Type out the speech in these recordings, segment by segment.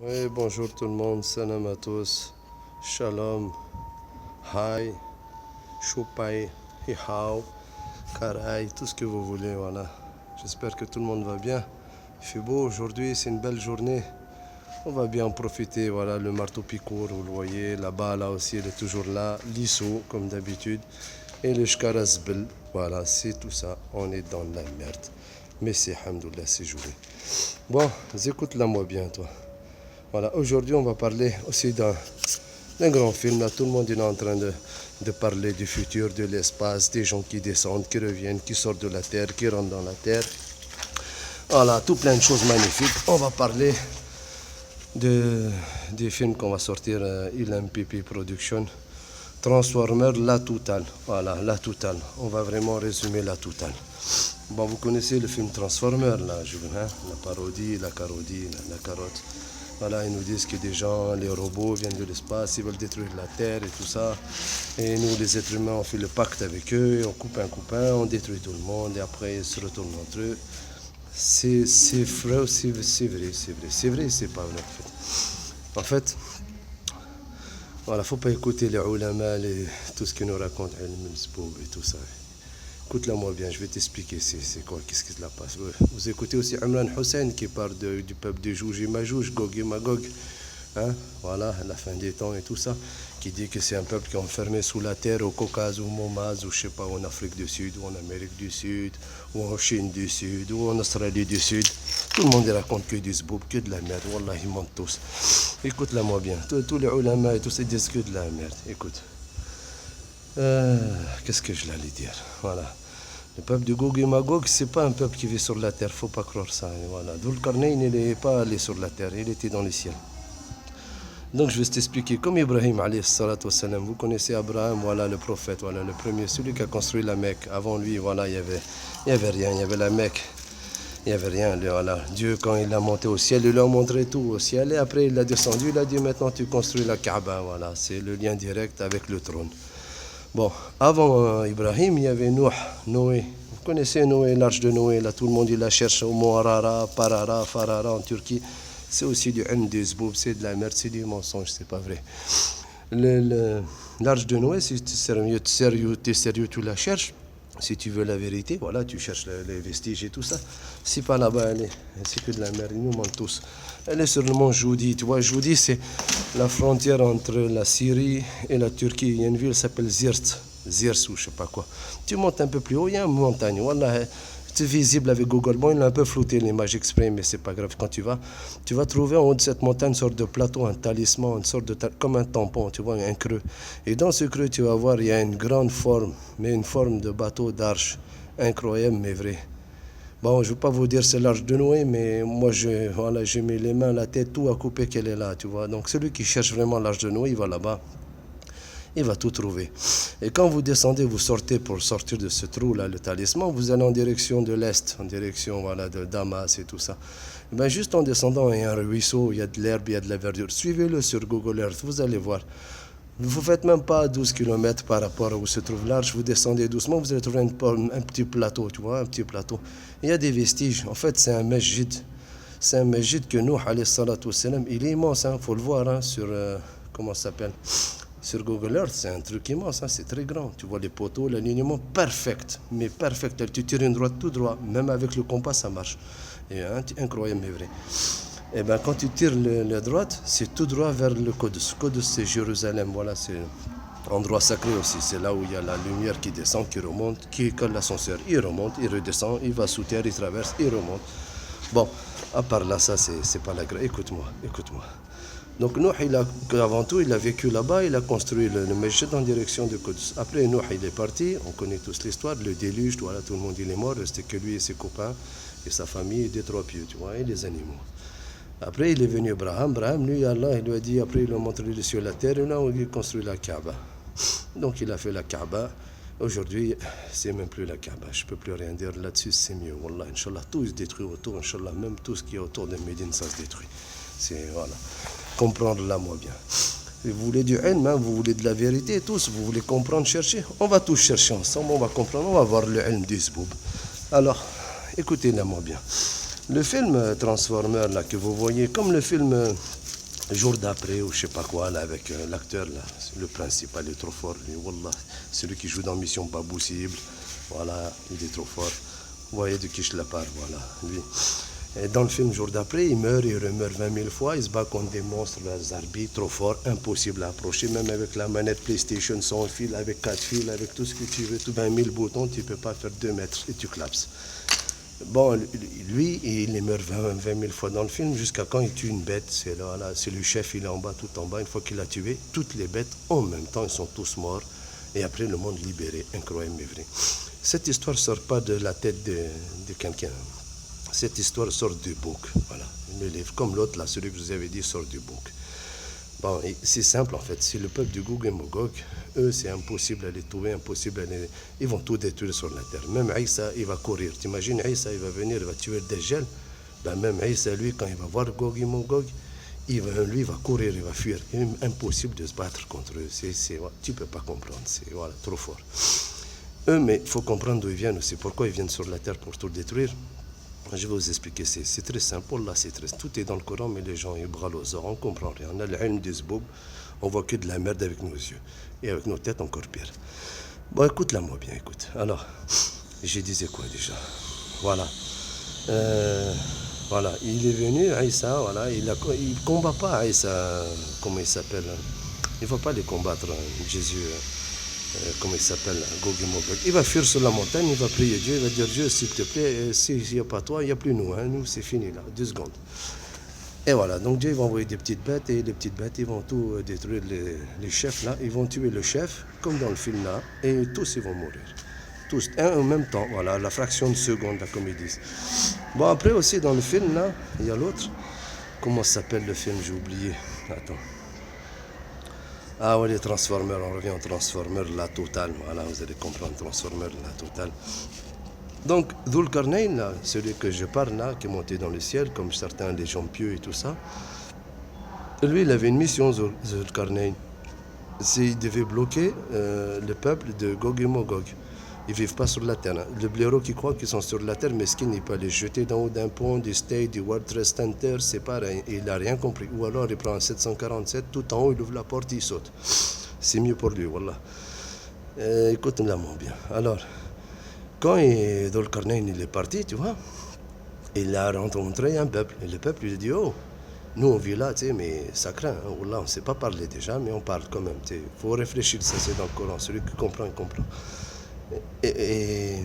Oui, bonjour tout le monde, salam à tous, shalom, hi, choupai, hihao, karai, tout ce que vous voulez, voilà. J'espère que tout le monde va bien. Il fait beau aujourd'hui, c'est une belle journée. On va bien en profiter, voilà, le marteau picour, vous le voyez, là-bas, là aussi, il est toujours là, l'ISO, comme d'habitude, et le shkarazbel, voilà, c'est tout ça, on est dans la merde. Mais c'est, hamdoulah, c'est joué. Bon, écoute-la moi bien, toi. Voilà, aujourd'hui on va parler aussi d'un grand film. Là, tout le monde est en train de parler du futur, de l'espace, des gens qui descendent, qui reviennent, qui sortent de la Terre, qui rentrent dans la Terre. Voilà, tout plein de choses magnifiques. On va parler des films qu'on va sortir, ILMPP Production. Transformer, la totale. Voilà, la totale. On va vraiment résumer la totale. Bon, vous connaissez le film Transformer, là, hein? La parodie, la carodie, la carotte. Voilà, ils nous disent que des gens, les robots viennent de l'espace, ils veulent détruire la Terre et tout ça. Et nous, les êtres humains, on fait le pacte avec eux, on coupe un coupin, on détruit tout le monde et après ils se retournent entre eux. C'est vrai, c'est vrai, c'est vrai, c'est pas vrai en fait. En fait, voilà, faut pas écouter les ulama, tout ce qu'ils nous racontent, et tout ça. Écoute-la moi bien, je vais t'expliquer c'est quoi, qu'est-ce qui se la passe. Vous écoutez aussi Imran Hussein qui parle du peuple de Jouj et Majouj, Gog et Magog, hein, voilà, la fin des temps et tout ça, qui dit que c'est un peuple qui est enfermé sous la terre au Caucase ou au Momaz, ou je sais pas, en Afrique du Sud, ou en Amérique du Sud, ou en Chine du Sud, ou en Australie du Sud. Tout le monde raconte que du zboub, que de la merde, wallah, ils mentent tous. Écoute-la moi bien, tous les ulama et tous ils disent que de la merde, écoute. Qu'est-ce que je l'allais dire, voilà. Le peuple de Gog et Magog, c'est pas un peuple qui vit sur la terre, faut pas croire ça. Voilà. Dhul Qarnayn, il n'est pas allé sur la terre, il était dans les ciels. Donc je vais t'expliquer, comme Ibrahim alayhi salatu wassalam, vous connaissez Abraham, voilà le prophète, voilà le premier, celui qui a construit la Mecque. Avant lui, voilà, il y avait rien, il y avait la Mecque, il n'y avait rien. Voilà. Dieu, quand il a monté au ciel, il lui a montré tout au ciel et après il a descendu, il a dit maintenant tu construis la Kaaba, voilà, c'est le lien direct avec le trône. Bon, avant Ibrahim, il y avait Noé. Vous connaissez Noé, l'arche de Noé, là tout le monde il la cherche au mont Arara, Parara, Farara en Turquie. C'est aussi du des zboub, c'est de la merde, c'est du mensonge, c'est pas vrai. L'arche de Noé, si tu es sérieux, tu la cherches. Si tu veux la vérité, voilà, tu cherches les vestiges et tout ça. Si pas là-bas, c'est que de la merde, ils nous mentent tous. Elle est sur le mont Joudi. Tu vois, Joudi, c'est la frontière entre la Syrie et la Turquie. Il y a une ville qui s'appelle Zirt ou je sais pas quoi. Tu montes un peu plus haut, il y a une montagne. Voilà, c'est visible avec Google. Bon, il a un peu flouté l'image exprès, mais c'est pas grave. Quand tu vas trouver en haut de cette montagne une sorte de plateau, un talisman, une sorte de comme un tampon, tu vois, un creux. Et dans ce creux, tu vas voir, il y a une grande forme, mais une forme de bateau d'arche. Incroyable, mais vrai. Bon, je ne veux pas vous dire c'est l'arche de Noé, mais moi, j'ai mis les mains, la tête, tout à couper qu'elle est là, tu vois. Donc, celui qui cherche vraiment l'arche de Noé, il va là-bas. Il va tout trouver. Et quand vous descendez, vous sortez pour sortir de ce trou-là, le talisman, vous allez en direction de l'Est, en direction voilà, de Damas et tout ça. Et bien, juste en descendant, il y a un ruisseau, il y a de l'herbe, il y a de la verdure. Suivez-le sur Google Earth, vous allez voir. Vous ne faites même pas 12 km par rapport à où se trouve l'arche, vous descendez doucement, vous allez trouver un petit plateau, tu vois, un petit plateau. Il y a des vestiges, en fait c'est un masjid. C'est un masjid que Nuh, alayhi salatu wassalam, il est immense, il faut le voir hein, sur, comment ça s'appelle, sur Google Earth, c'est un truc immense, hein, c'est très grand. Tu vois les poteaux, l'alignement parfait, mais parfait. Tu tires une droite tout droit, même avec le compas ça marche. Et, incroyable mais vrai. Et bien quand tu tires la droite, c'est tout droit vers le Qudus. Qudus c'est Jérusalem, voilà, c'est endroit sacré aussi. C'est là où il y a la lumière qui descend, qui remonte, qui colle l'ascenseur. Il remonte, il redescend, il va sous terre, il traverse, il remonte. Bon, à part là, ça c'est pas la grâce. Écoute-moi. Donc Nuh, avant tout, il a vécu là-bas, il a construit le masjid en direction de Qudus. Après Nuh, il est parti, on connaît tous l'histoire, le déluge, voilà, tout le monde il est mort, restait que lui et ses copains, et sa famille, et des trois pieux, tu vois, et les animaux. Après, il est venu Abraham, lui, Allah, il lui a dit, après, il lui a montré les cieux et la terre, et là, il a construit la Kaaba. Donc, il a fait la Kaaba. Aujourd'hui, c'est même plus la Kaaba. Je ne peux plus rien dire là-dessus, c'est mieux. Wallah, Inch'Allah, tout se détruit autour, Inch'Allah, même tout ce qui est autour de Médine, ça se détruit. C'est, voilà, comprendre là, moi bien. Et vous voulez du ilm, hein, vous voulez de la vérité, tous, vous voulez comprendre, chercher. On va tous chercher ensemble, on va comprendre, on va voir le ilm du zboub. Alors, écoutez-la, moi bien. Le film Transformer, là, que vous voyez, comme le film Le jour d'après, ou je sais pas quoi, là, avec l'acteur, là, le principal, il est trop fort, lui, wallah. Celui qui joue dans Mission Pas Possible, voilà, il est trop fort. Vous voyez de qui je la parle, voilà, lui. Et dans le film, le jour d'après, il meurt, il remeurt 20 000 fois, il se bat contre des monstres, des arbitres, trop forts, impossible à approcher, même avec la manette PlayStation sans fil, avec 4 fils, avec tout ce que tu veux, tout 20 000 boutons, tu ne peux pas faire 2 mètres et tu collapses. Bon, lui, il meurt 20 000 fois dans le film, jusqu'à quand il tue une bête. C'est le chef, il est en bas, tout en bas. Une fois qu'il a tué, toutes les bêtes, en même temps, ils sont tous morts. Et après, le monde libéré, incroyable mais vrai. Cette histoire ne sort pas de la tête de quelqu'un. Cette histoire sort du book, voilà. Le livre, comme l'autre, là, celui que je vous avais dit, sort du book. Bon, c'est simple en fait, c'est le peuple du Gog et Magog, eux c'est impossible à les trouver, impossible à les... Ils vont tout détruire sur la terre. Même Aïssa, il va courir. T'imagines, Aïssa, il va venir, il va tuer le Dajjal. Ben, même Aïssa, lui, quand il va voir Gog et Magog, lui, il va courir, il va fuir. Il est impossible de se battre contre eux. Tu ne peux pas comprendre, c'est voilà, trop fort. Eux, mais il faut comprendre d'où ils viennent aussi, pourquoi ils viennent sur la terre pour tout détruire. Je vais vous expliquer, c'est très simple, là c'est très... Tout est dans le Coran, mais les gens ils brûlent aux oreilles, on ne comprend rien. On a l'ilm des zboub, on voit que de la merde avec nos yeux. Et avec nos têtes encore pire. Bon, écoute-la moi bien, écoute. Alors, je disais quoi déjà? Voilà. Voilà, il est venu, Aïssa, voilà, il ne combat pas Aïssa, comment il s'appelle. Il ne va pas les combattre, Jésus. Comment il s'appelle, Gog et Magog. Il va fuir sur la montagne, il va prier Dieu, il va dire Dieu, s'il te plaît, s'il n'y a pas toi, il n'y a plus nous, hein, nous c'est fini là, 2 secondes. Et voilà, donc Dieu va envoyer des petites bêtes, et les petites bêtes, ils vont tout détruire, les chefs là, ils vont tuer le chef, comme dans le film là, et tous ils vont mourir. Tous, un en même temps, voilà, la fraction de seconde, là, comme ils disent. Bon, après aussi dans le film là, il y a l'autre, comment s'appelle le film, j'ai oublié, attends. Ah oui, les Transformers, on revient aux Transformers, la totale, voilà, vous allez comprendre, Transformers, la totale. Donc, Dhul Qarnayn, celui que je parle là, qui est monté dans le ciel, comme certains des gens pieux et tout ça, lui, il avait une mission, Dhul Qarnayn. Il devait bloquer le peuple de Gog et Magog. Ils ne vivent pas sur la terre. Les blaireaux qui croient qu'ils sont sur la terre, mais ce qui n'est pas les jeter d'en haut d'un pont, du State, du World Trade Center, c'est pareil. Il n'a rien compris. Ou alors il prend un 747, tout en haut, il ouvre la porte, il saute. C'est mieux pour lui, voilà. Écoute-moi bien. Alors, quand Dhul Qarnayn il est parti, tu vois, il a rencontré un peuple. Et le peuple lui a dit, oh, nous on vit là, tu sais, mais ça craint. Hein. Wallah, on ne sait pas parler déjà, mais on parle quand même. Il faut réfléchir, ça c'est dans le Coran. Celui qui comprend, il comprend. Et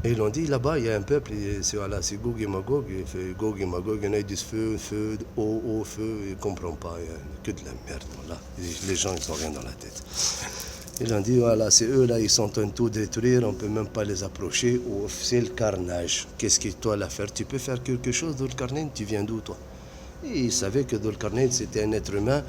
ils l'ont dit, là-bas, il y a un peuple, c'est Gog et Magog. Gog et Magog, il y en a qui disent feu, feu, eau, feu, ils ne comprennent pas, il n'y a que de la merde. Voilà. Les gens, ils n'ont rien dans la tête. Ils ont dit, voilà, c'est eux, là, ils sont en train de tout détruire, on ne peut même pas les approcher. C'est le carnage. Qu'est-ce que toi, l'affaire? Tu peux faire quelque chose, Dhul Qarnayn? Tu viens d'où, toi? Et il savait que Dhul Qarnayn c'était un être humain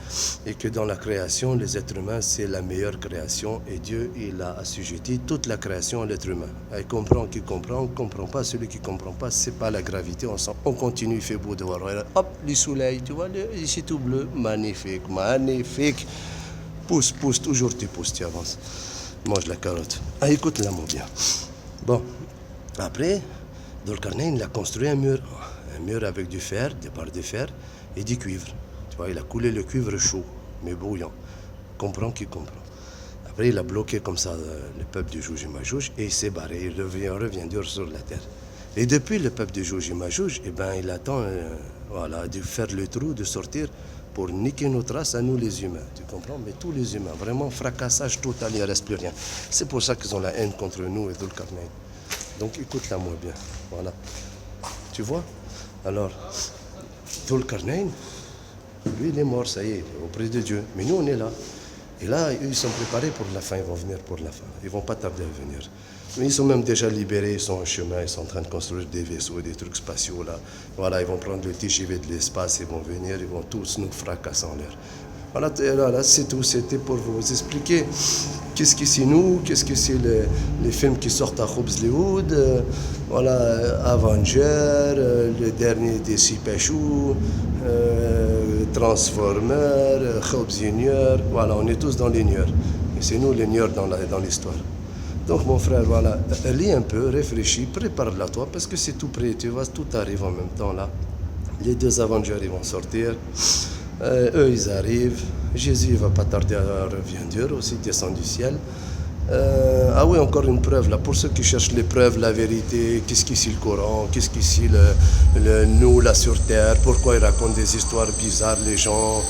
et que dans la création, les êtres humains c'est la meilleure création et Dieu il a assujetti toute la création à l'être humain. Il comprend qui comprend, on ne comprend pas, celui qui ne comprend pas, c'est pas la gravité, on continue, il fait beau de voir. Hop, le soleil, tu vois, ici tout bleu, magnifique, magnifique. Pousse, toujours tu pousses, tu avances. Mange la carotte. Ah, écoute-la mon bien. Bon, après, Dhul Qarnayn il a construit un mur avec du fer, des barres de fer et du cuivre. Tu vois, il a coulé le cuivre chaud, mais bouillant. Comprends qui comprend. Après, il a bloqué comme ça le peuple du Jouj et Majouj et il s'est barré. Il revient dur sur la terre. Et depuis le peuple du Jouj et Majouj, eh ben, il attend voilà, de faire le trou, de sortir pour niquer notre race à nous les humains. Tu comprends? Mais tous les humains, vraiment fracassage total, il ne reste plus rien. C'est pour ça qu'ils ont la haine contre nous et Dhul Qarnayn. Donc écoute-la moi bien. Voilà. Tu vois? Alors, Dhul Qarnayn, lui il est mort, ça y est, auprès de Dieu. Mais nous on est là. Et là, ils sont préparés pour la fin, ils vont venir pour la fin. Ils ne vont pas tarder à venir. Mais ils sont même déjà libérés, ils sont en chemin, ils sont en train de construire des vaisseaux, des trucs spatiaux là. Voilà, ils vont prendre le TGV de l'espace, ils vont venir, ils vont tous nous fracasser en l'air. Voilà, c'est tout, c'était pour vous expliquer qu'est-ce que c'est nous, qu'est-ce que c'est les films qui sortent à Hollywood, voilà, Avengers, le dernier des Sipachou, Transformers, Junior, voilà, on est tous dans les nieurs. Et c'est nous les nieurs dans l'histoire. Donc mon frère, voilà, lis un peu, réfléchis, prépare-la toi, parce que c'est tout prêt, tu vois, tout arrive en même temps là. Les 2 Avengers, ils vont sortir. Eux, ils arrivent. Jésus ne va pas tarder à revenir aussi, descend du ciel. Ah oui, encore une preuve, là, pour ceux qui cherchent les preuves, la vérité, qu'est-ce qu'ici le Coran, qu'est-ce qu'ici nous, là sur terre, pourquoi ils racontent des histoires bizarres, les gens.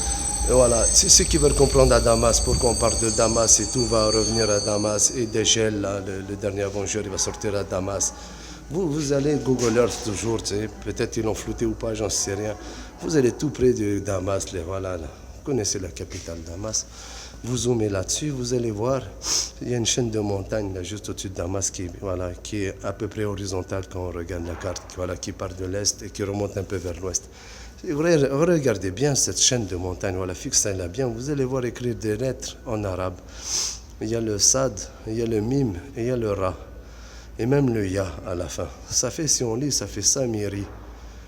Et voilà, c'est ceux qui veulent comprendre à Damas, pourquoi on parle de Damas et tout va revenir à Damas, et Dajjal, là, le dernier vengeur, il va sortir à Damas. Vous allez Google Earth toujours, tu sais, peut-être ils l'ont flouté ou pas, j'en sais rien. Vous allez tout près de Damas, voilà, là. Vous connaissez la capitale Damas. Vous zoomez là-dessus, vous allez voir, il y a une chaîne de montagnes là, juste au-dessus de Damas qui est à peu près horizontale quand on regarde la carte, qui part de l'est et qui remonte un peu vers l'ouest. Regardez bien cette chaîne de montagnes, voilà, fixez-la bien, vous allez voir écrire des lettres en arabe. Il y a le Sad, il y a le Mim et il y a le Ra. Et même le Ya à la fin. Ça fait, si on lit, ça fait Samiri.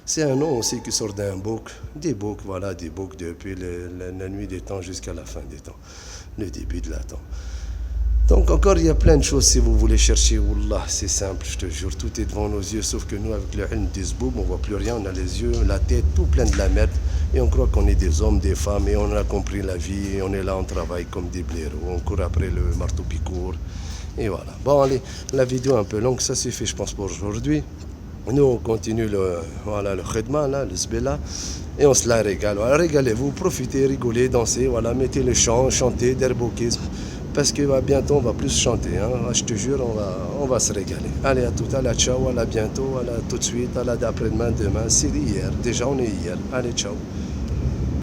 C'est un nom aussi qui sort d'un bouc. Des boucs, voilà, des boucs depuis la nuit des temps jusqu'à la fin des temps. Le début de la temps. Donc encore, il y a plein de choses si vous voulez chercher. Wallah, c'est simple, je te jure, tout est devant nos yeux. Sauf que nous, avec le ilm des zboub, on ne voit plus rien. On a les yeux, la tête, tout plein de la merde. Et on croit qu'on est des hommes, des femmes, et on a compris la vie. Et on est là, on travaille comme des blaireaux. On court après le marteau-picourt. Et voilà. Bon, allez, la vidéo est un peu longue, ça suffit, je pense, pour aujourd'hui. Nous, on continue le khidma, là, le sbella, et on se la régale. Voilà, régalez-vous, profitez, rigolez, dansez, voilà, mettez le chant, chantez, derbokisme, parce que bientôt, on va plus chanter. Hein. Je te jure, on va se régaler. Allez, à tout à l'heure, ciao, à la bientôt, à la tout de suite, à la d'après-demain, demain, c'est hier. Déjà, on est hier. Allez, ciao.